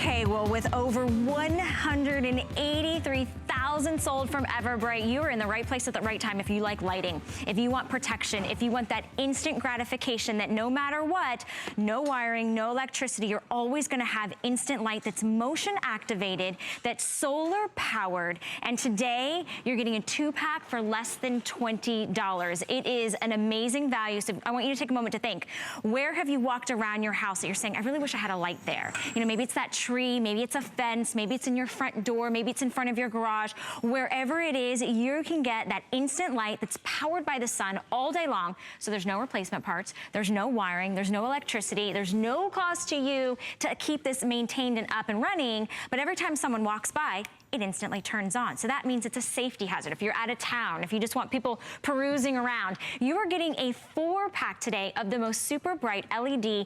Okay, well, with over 183,000 sold from EverBrite, you are in the right place at the right time if you like lighting, if you want protection, if you want that instant gratification that no matter what, no wiring, no electricity, you're always gonna have instant light that's motion activated, that's solar powered, and today you're getting a 2-pack for less than $20. It is an amazing value, so I want you to take a moment to think, where have you walked around your house that you're saying, I really wish I had a light there? You know, maybe it's that tree, maybe it's a fence, maybe it's in your front door, maybe it's in front of your garage. Wherever it is, you can get that instant light that's powered by the sun all day long. So there's no replacement parts, there's no wiring, there's no electricity, there's no cost to you to keep this maintained and up and running. But every time someone walks by, it instantly turns on. So that means it's a safety hazard. If you're out of town, if you just want people perusing around, you are getting a 4-pack today of the most super bright LED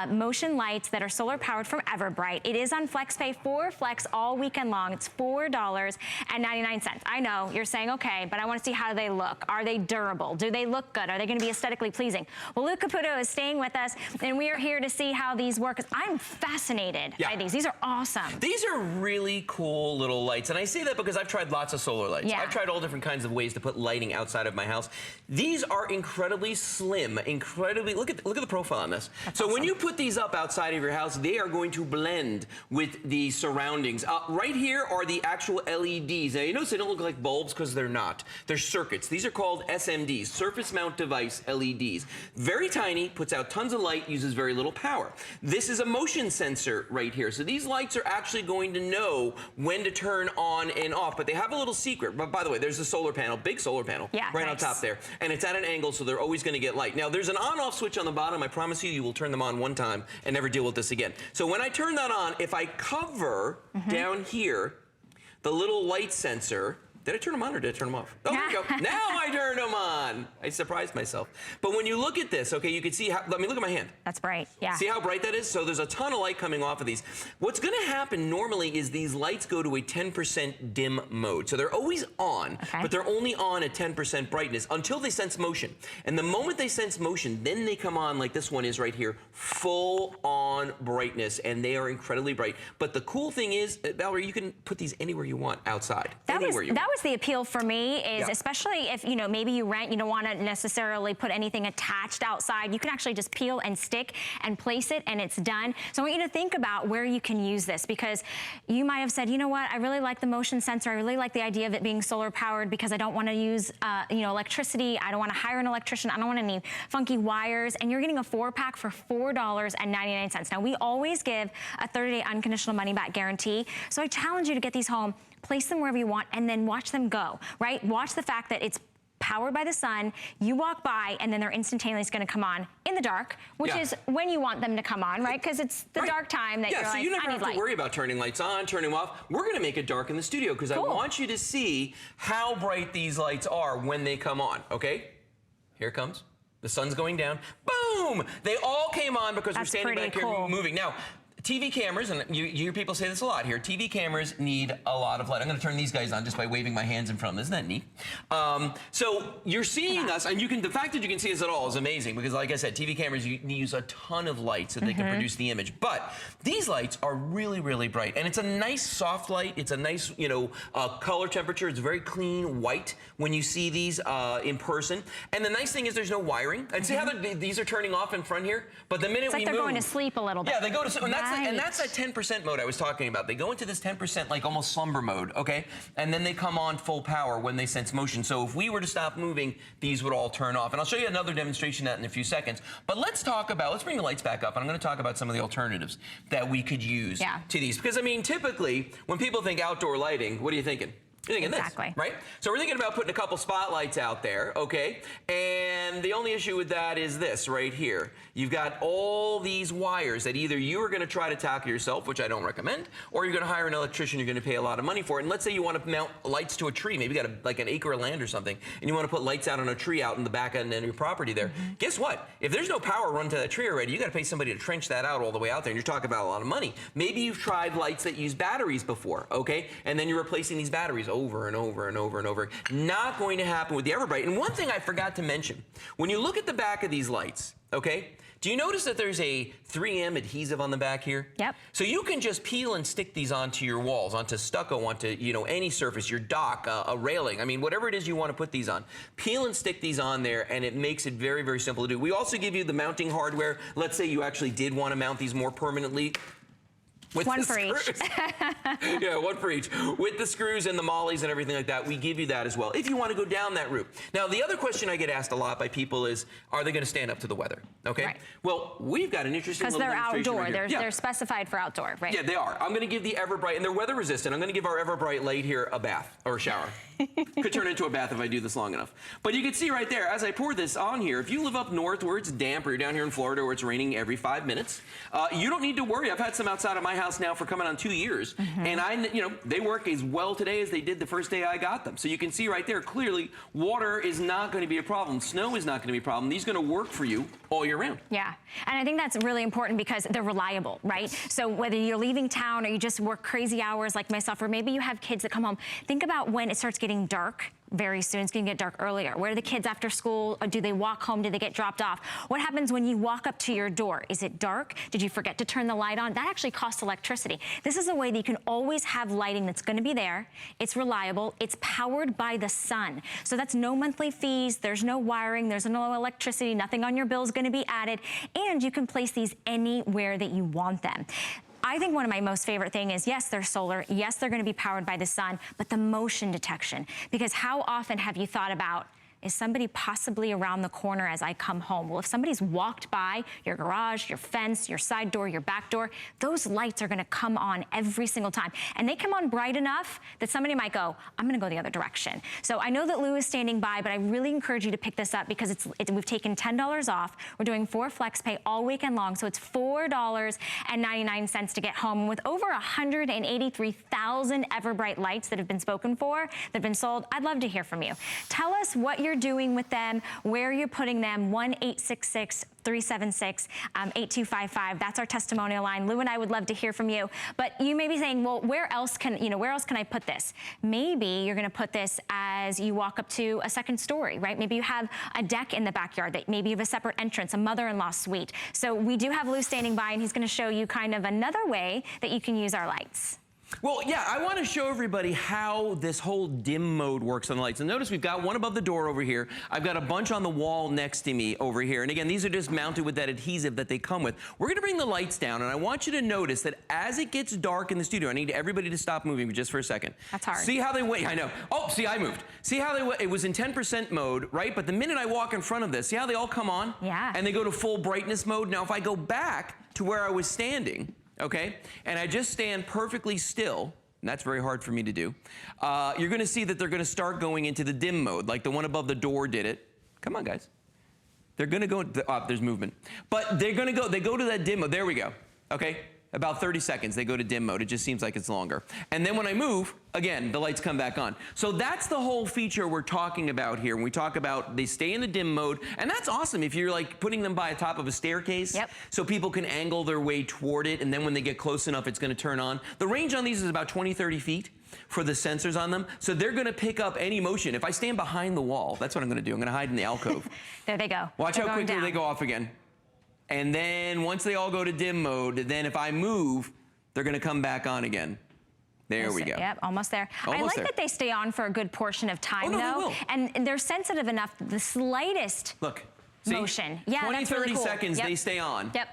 motion lights that are solar powered from EverBrite. It is on FlexPay for Flex all weekend long. It's $4.99. I know you're saying, okay, but I want to see how they look. Are they durable? Do they look good? Are they going to be aesthetically pleasing? Well, Luke Caputo is staying with us, and we are here to see how these work. I'm fascinated by these. These are awesome. These are really cool little lights, and I say that because I've tried lots of solar lights. I've tried all different kinds of ways to put lighting outside of my house. These are incredibly slim, incredibly, look at the profile on this. That's awesome. When you put these up outside of your house, they are going to blend with the surroundings. Right here are the actual LEDs. Now you notice they don't look like bulbs because they're not. They're circuits. These are called SMDs, surface mount device LEDs. Very tiny, puts out tons of light, uses very little power. This is a motion sensor right here. So these lights are actually going to know when to turn on and off, but they have a little secret. But by the way, there's a solar panel, big solar panel, right on top there, and it's at an angle, so they're always going to get light. Now, there's an on-off switch on the bottom. I promise you, you will turn them on one time and never deal with this again. So when I turn that on, if I cover down here the little light sensor, did I turn them on or did I turn them off? Oh, there we go. Now I turned them on. I surprised myself. But when you look at this, okay, you can see how, I mean, look at my hand. That's bright, See how bright that is? So there's a ton of light coming off of these. What's gonna happen normally is these lights go to a 10% dim mode. So they're always on, but they're only on at 10% brightness until they sense motion. And the moment they sense motion, then they come on like this one is right here, full on brightness, and they are incredibly bright. But the cool thing is, Valerie, you can put these anywhere you want outside. That was the appeal for me is especially if, you know, maybe you rent, you don't want to necessarily put anything attached outside. You can actually just peel and stick and place it and it's done. So I want you to think about where you can use this, because you might have said, you know what, I really like the motion sensor. I really like the idea of it being solar powered because I don't want to use, you know, electricity. I don't want to hire an electrician. I don't want any funky wires. And you're getting a 4-pack for $4.99. Now, we always give a 30-day unconditional money-back guarantee. So I challenge you to get these home, place them wherever you want, and then watch them go, right? Watch the fact that it's powered by the sun, you walk by, and then they're instantaneously gonna come on in the dark, which is when you want them to come on, right? Because it's the dark time that you're so like, you never I need have to light. worry about turning lights on, turning them off. We're gonna make it dark in the studio because I want you to see how bright these lights are when they come on, okay? Here it comes. The sun's going down. Boom! They all came on because we're standing back here moving. Now, TV cameras, and you hear people say this a lot here, TV cameras need a lot of light. I'm gonna turn these guys on just by waving my hands in front of them. Isn't that neat? So you're seeing us, and you can, the fact that you can see us at all is amazing, because like I said, TV cameras use a ton of light so they can produce the image. But these lights are really, really bright, and it's a nice soft light. It's a nice, you know, color temperature. It's very clean white when you see these in person. And the nice thing is there's no wiring. And see how these are turning off in front here? But the minute it's like they're going to sleep a little bit. Yeah, they go to sleep. And that's that 10% mode I was talking about. They go into this 10% like almost slumber mode, okay? And then they come on full power when they sense motion. So if we were to stop moving, these would all turn off. And I'll show you another demonstration of that in a few seconds. But let's talk about, let's bring the lights back up, and I'm gonna talk about some of the alternatives that we could use to these. Because I mean, typically, when people think outdoor lighting, what are you thinking? You're thinking this, right? So we're thinking about putting a couple spotlights out there, okay? And the only issue with that is this right here. You've got all these wires that either you are gonna try to tackle yourself, which I don't recommend, or you're gonna hire an electrician, you're gonna pay a lot of money for it. And let's say you wanna mount lights to a tree, maybe you got like an acre of land or something, and you wanna put lights out on a tree out in the back end of your property there. Guess what? If there's no power run to that tree already, you gotta pay somebody to trench that out all the way out there, and you're talking about a lot of money. Maybe you've tried lights that use batteries before, okay? And then you're replacing these batteries over and over and over and over. Not going to happen with the EverBrite. And one thing I forgot to mention, when you look at the back of these lights, okay? Do you notice that there's a 3M adhesive on the back here? Yep. So you can just peel and stick these onto your walls, onto stucco, onto, you know, any surface, your dock, a railing. I mean, whatever it is you want to put these on. Peel and stick these on there, and it makes it very, very simple to do. We also give you the mounting hardware. Let's say you actually did want to mount these more permanently. With one for each. Yeah, one for each. With the screws and the mollies and everything like that, we give you that as well, if you want to go down that route. Now, the other question I get asked a lot by people is, are they going to stand up to the weather? Okay. Right. Well, we've got an interesting little demonstration. Because they're outdoor. Right here. They're specified for outdoor, right? Yeah, they are. I'm going to give the EverBrite, and they're weather resistant. I'm going to give our EverBrite light here a bath, or a shower. Could turn into a bath if I do this long enough. But you can see right there, as I pour this on here, if you live up north where it's damp, or you're down here in Florida where it's raining every 5 minutes, you don't need to worry. I've had some outside of my house now for coming on 2 years, and they work as well today as they did the first day I got them. So you can see right there, clearly, water is not going to be a problem. Snow is not going to be a problem. These are going to work for you all year round. Yeah, and I think that's really important because they're reliable, right? So whether you're leaving town or you just work crazy hours like myself, or maybe you have kids that come home, think about when it starts getting dark. Very soon. It's going to get dark earlier. Where are the kids after school? Or do they walk home? Do they get dropped off? What happens when you walk up to your door? Is it dark? Did you forget to turn the light on? That actually costs electricity. This is a way that you can always have lighting that's going to be there. It's reliable. It's powered by the sun. So that's no monthly fees. There's no wiring. There's no electricity. Nothing on your bill is going to be added. And you can place these anywhere that you want them. I think one of my most favorite things is, yes, they're solar. Yes, they're going to be powered by the sun, but the motion detection. Because how often have you thought about, is somebody possibly around the corner as I come home? Well, if somebody's walked by your garage, your fence, your side door, your back door, those lights are gonna come on every single time. And they come on bright enough that somebody might go, I'm gonna go the other direction. So I know that Lou is standing by, but I really encourage you to pick this up because we've taken $10 off. We're doing 4 flex pay all weekend long, so it's $4.99 to get home. With over 183,000 EverBrite lights that have been spoken for, that have been sold, I'd love to hear from you. Tell us what you're doing with them, where you're putting them. 1-866-376-8255. That's our testimonial line. Lou and I would love to hear from you. But you may be saying, well, where else can I put this? Maybe you're going to put this as you walk up to a second story, right? Maybe you have a deck in the backyard that maybe you have a separate entrance, a mother-in-law suite. So we do have Lou standing by, and he's going to show you kind of another way that you can use our lights. Well, yeah, I want to show everybody how this whole dim mode works on the lights. And notice we've got one above the door over here. I've got a bunch on the wall next to me over here. And again, these are just mounted with that adhesive that they come with. We're going to bring the lights down, and I want you to notice that as it gets dark in the studio, I need everybody to stop moving just for a second. That's hard. See how they wait? I know. Oh, see, I moved. See how it was in 10% mode, right? But the minute I walk in front of this, see how they all come on? Yeah. And they go to full brightness mode. Now, if I go back to where I was standing, okay, and I just stand perfectly still, and that's very hard for me to do, you're going to see that they're going to start going into the dim mode, like the one above the door did it. Come on, guys. They're going to go, there's movement. But they're going to go, they go to that dim mode. There we go. Okay? About 30 seconds, they go to dim mode. It just seems like it's longer. And then when I move, again, the lights come back on. So that's the whole feature we're talking about here. When we talk about they stay in the dim mode, and that's awesome if you're like putting them by the top of a staircase, yep, so people can angle their way toward it, and then when they get close enough, it's gonna turn on. The range on these is about 20, 30 feet for the sensors on them, so they're gonna pick up any motion. If I stand behind the wall, that's what I'm gonna do. I'm gonna hide in the alcove. There they go. Watch how quickly they go off again. And then once they all go to dim mode, then if I move, they're going to come back on again. There we go. Yep, almost there. I like that they stay on for a good portion of time, though. They will. And they're sensitive enough, the slightest motion. Yeah, 20, 30 really cool. seconds, they stay on. Yep.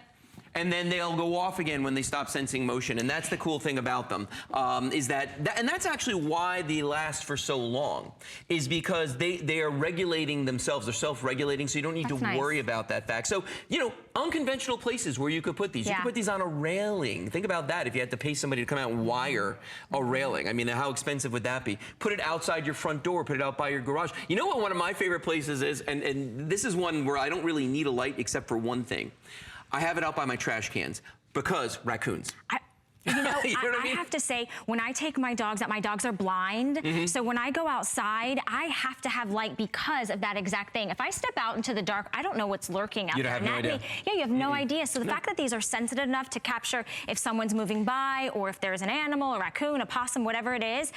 And then they'll go off again when they stop sensing motion. And that's the cool thing about them, is and that's actually why they last for so long, is because they are regulating themselves. They're self-regulating, so you don't need to worry about that fact. So, unconventional places where you could put these. You could put these on a railing. Think about that if you had to pay somebody to come out and wire a railing. I mean, how expensive would that be? Put it outside your front door, put it out by your garage. You know what one of my favorite places is? And this is one where I don't really need a light except for one thing. I have it out by my trash cans because raccoons. You know, you know what I mean? I have to say, when I take my dogs out, my dogs are blind. So when I go outside, I have to have light because of that exact thing. If I step out into the dark, I don't know what's lurking out there. You have no idea. Yeah, you have no idea. So the fact that these are sensitive enough to capture if someone's moving by or if there's an animal, a raccoon, a possum, whatever it is,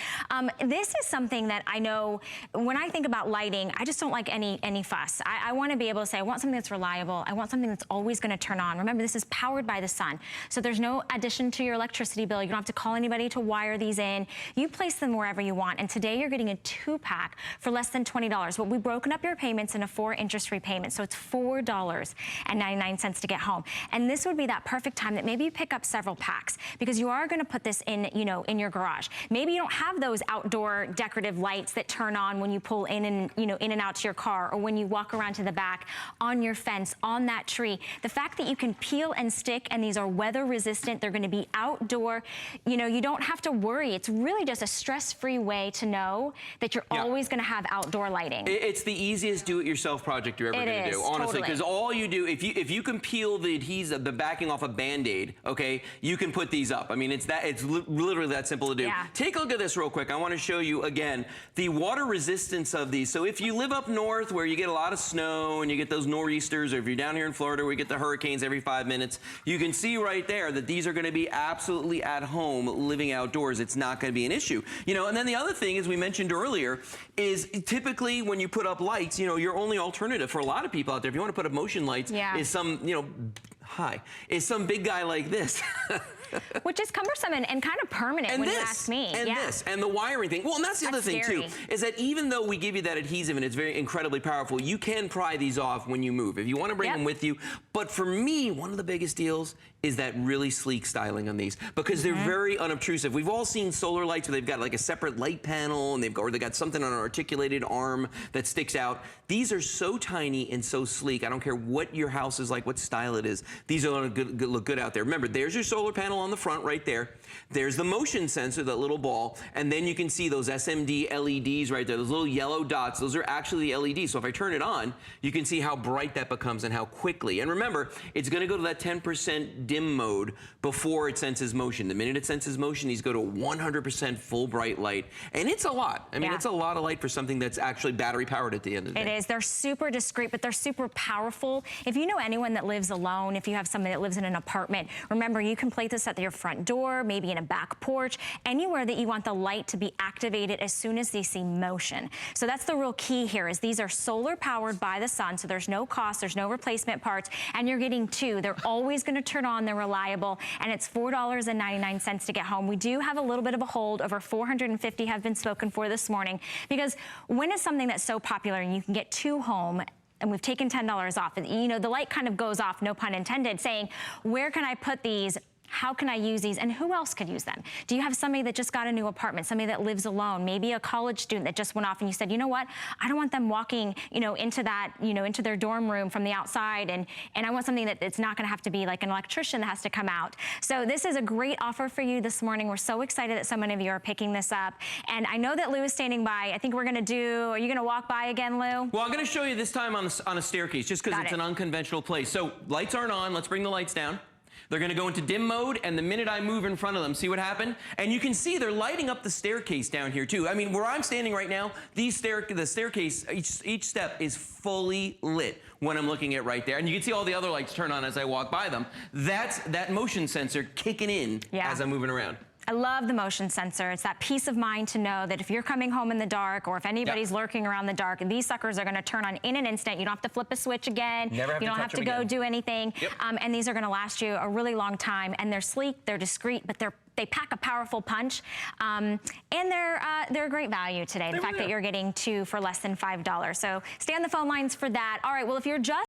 this is something that I know when I think about lighting, I just don't like any fuss. I want to be able to say, I want something that's reliable. I want something that's always going to turn on. Remember, this is powered by the sun. So there's no addition to your electricity bill. You don't have to call anybody to wire these in. You place them wherever you want. And today you're getting a 2-pack for less than $20. But we've broken up your payments into 4 interest-free payments. So it's $4.99 to get home. And this would be that perfect time that maybe you pick up several packs because you are going to put this in, you know, in your garage. Maybe you don't have those outdoor decorative lights that turn on when you pull in and, you know, in and out to your car or when you walk around to the back, on your fence, on that tree. The fact that you can peel and stick and these are weather resistant, they're going to be outdoor. You know, you don't have to worry. It's really just a stress-free way to know that you're always going to have outdoor lighting. It's the easiest do-it-yourself project you're ever going to do, honestly, because all you do, if you can peel the adhesive, the backing off a Band-Aid, okay, you can put these up. I mean, it's literally that simple to do. Yeah. Take a look at this real quick. I want to show you again the water resistance of these. So if you live up north where you get a lot of snow and you get those nor'easters, or if you're down here in Florida where we get the hurricanes every 5 minutes, you can see right there that these are going to be absolutely at home living outdoors. It's not going to be an issue. You know, and then the other thing, as we mentioned earlier, is typically when you put up lights, you know, your only alternative for a lot of people out there, if you want to put up motion lights, is some, you know, is some big guy like this. Which is cumbersome and kind of permanent when you ask me. And the wiring thing. Well, and that's the other thing too, is that even though we give you that adhesive and it's very incredibly powerful, you can pry these off when you move if you want to bring them with you. But for me, one of the biggest deals is that really sleek styling on these because they're very unobtrusive. We've all seen solar lights where they've got like a separate light panel and they got something on an articulated arm that sticks out. These are so tiny and so sleek. I don't care what your house is like, what style it is. These are going to look good out there. Remember, there's your solar panel on the front right there. There's the motion sensor, that little ball, and then you can see those SMD LEDs right there, those little yellow dots. Those are actually the LEDs. So if I turn it on, you can see how bright that becomes and how quickly. And remember, it's going to go to that 10% dim mode before it senses motion. The minute it senses motion, these go to 100% full bright light. And it's a lot. I mean, it's a lot of light for something that's actually battery powered at the end of the day. It is. They're super discreet, but they're super powerful. If you know anyone that lives alone, if you have somebody that lives in an apartment, remember you can place this at your front door, maybe in a back porch, anywhere that you want the light to be activated as soon as they see motion. So that's the real key here is these are solar powered by the sun, so there's no cost, there's no replacement parts, and you're getting 2. They're always going to turn on, they're reliable, and it's $4.99 to get home. We do have a little bit of a hold. Over 450 have been spoken for this morning because when is something that's so popular and you can get 2 home and we've taken $10 off, you know, the light kind of goes off, no pun intended, saying, where can I put these? How can I use these and who else could use them? Do you have somebody that just got a new apartment, somebody that lives alone, maybe a college student that just went off and you said, you know what, I don't want them walking, you know, into that, you know, into their dorm room from the outside and I want something that it's not gonna have to be like an electrician that has to come out. So this is a great offer for you this morning. We're so excited that so many of you are picking this up. And I know that Lou is standing by. I think we're gonna are you gonna walk by again, Lou? Well, I'm gonna show you this time on a staircase just because it's an unconventional place. So lights aren't on, let's bring the lights down. They're going to go into dim mode, and the minute I move in front of them, see what happened? And you can see they're lighting up the staircase down here, too. I mean, where I'm standing right now, the staircase, each step is fully lit when I'm looking at right there. And you can see all the other lights turn on as I walk by them. That's that motion sensor kicking in as I'm moving around. I love the motion sensor. It's that peace of mind to know that if you're coming home in the dark or if anybody's lurking around the dark, these suckers are going to turn on in an instant. You don't have to flip a switch again. You don't have to go do anything. And these are going to last you a really long time. And they're sleek, they're discreet, but they pack a powerful punch. And they're a great value today. The fact that you're getting 2 for less than $5. So stay on the phone lines for that. All right, well, if you're just